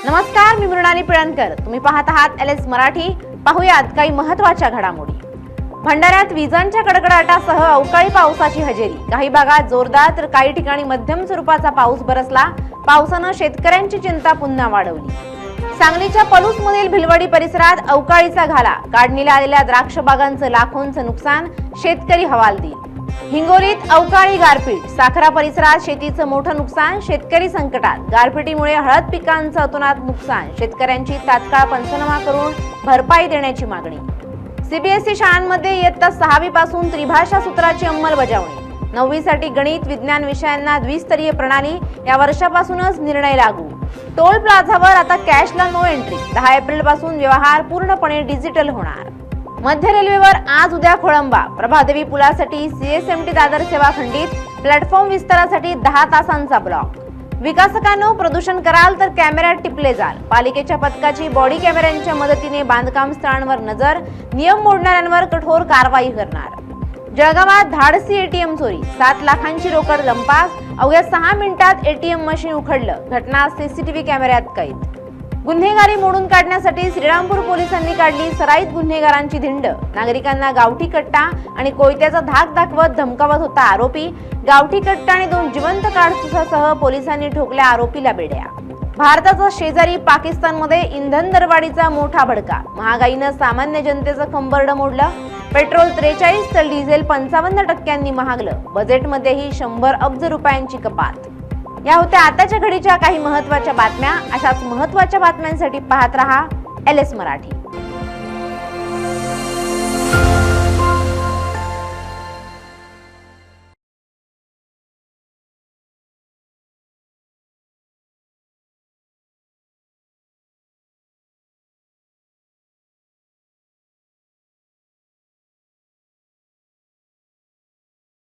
नमस्कार, मी मृणाली पिळणकर. तुम्ही पाहत आहात LS मराठी. पाहुयात काही महत्त्वाच्या घडामोडी. भंडाऱ्यात विजांच्या कडकडाटासह अवकाळी पावसाची हजेरी. काही भागात जोरदार तर काही ठिकाणी मध्यम स्वरूपाचा पाऊस बरसला. पावसानं शेतकऱ्यांची चिंता पुन्हा वाढवली. सांगलीच्या पलूसमधील भिलवडी परिसरात अवकाळीचा घाला. काढणीला आलेल्या द्राक्ष बागांचं लाखोंचं नुकसान. शेतकरी हवालदिल. हिंगोलीत अवकाळी गारपीट. साखरा परिसरात शेतीचं मोठं नुकसान. शेतकरी संकटात. गारपिटीमुळे हळद पिकांचं अतोनात नुकसान. शेतकऱ्यांची तात्काळ पंचनामा करून भरपाई देण्याची मागणी. CBSE शाळांमध्ये इयत्ता 6वी पासून त्रिभाषा सूत्राची अंमलबजावणी. 9वी साठी गणित विज्ञान विषयांना द्विस्तरीय प्रणाली. या वर्षापासूनच निर्णय लागू. टोल प्लाझावर आता कॅशला नो एंट्री. 10 एप्रिल पासून व्यवहार पूर्णपणे डिजिटल होणार. मध्य रेल्वेवर आज उद्या खोळंबा. प्रभादेवी पुलासाठी CSMT दादर सेवा खंडित. प्लॅटफॉर्म विस्तारासाठी 10 तासांचा ब्लॉक. विकासकांनो, प्रदूषण कराल तर कॅमेऱ्यात टिपले जाल. पालिकेच्या पथकाची बॉडी कॅमेऱ्यांच्या मदतीने बांधकाम स्थळांवर नजर. नियम मोडणाऱ्यांवर कठोर कारवाई करणार. जळगावात धाडसी ATM चोरी. 7 लाखांची रोकड लंपास. अवघ्या 6 मिनिटात ATM मशीन उखडलं. घटना CCTV कॅमेऱ्यात कैद. गुन्हेगारी मोडून काढण्यासाठी श्रीरामपूर पोलिसांनी काढली सराईत गुन्हेगारांची धिंड. नागरिकांना गावठी कट्टा आणि कोयत्याचा धाक दाखवत धमकावत होता आरोपी. गावठी कट्टा आणि 2 जिवंत काडतुसासह पोलिसांनी ठोकल्या आरोपीला बेड्या. भारताचा शेजारी पाकिस्तानमध्ये इंधन दरवाढीचा मोठा भडका. महागाईनं सामान्य जनतेचं कंबरडं मोडलं. पेट्रोल 43 तर डिझेल 55% महागलं. बजेटमध्येही 100 अब्ज रुपयांची कपात. या होत्या आताच्या घडीच्या काही महत्त्वाच्या बातम्या. अशाच महत्त्वाच्या बातम्यांसाठी पाहत रहा LS मराठी.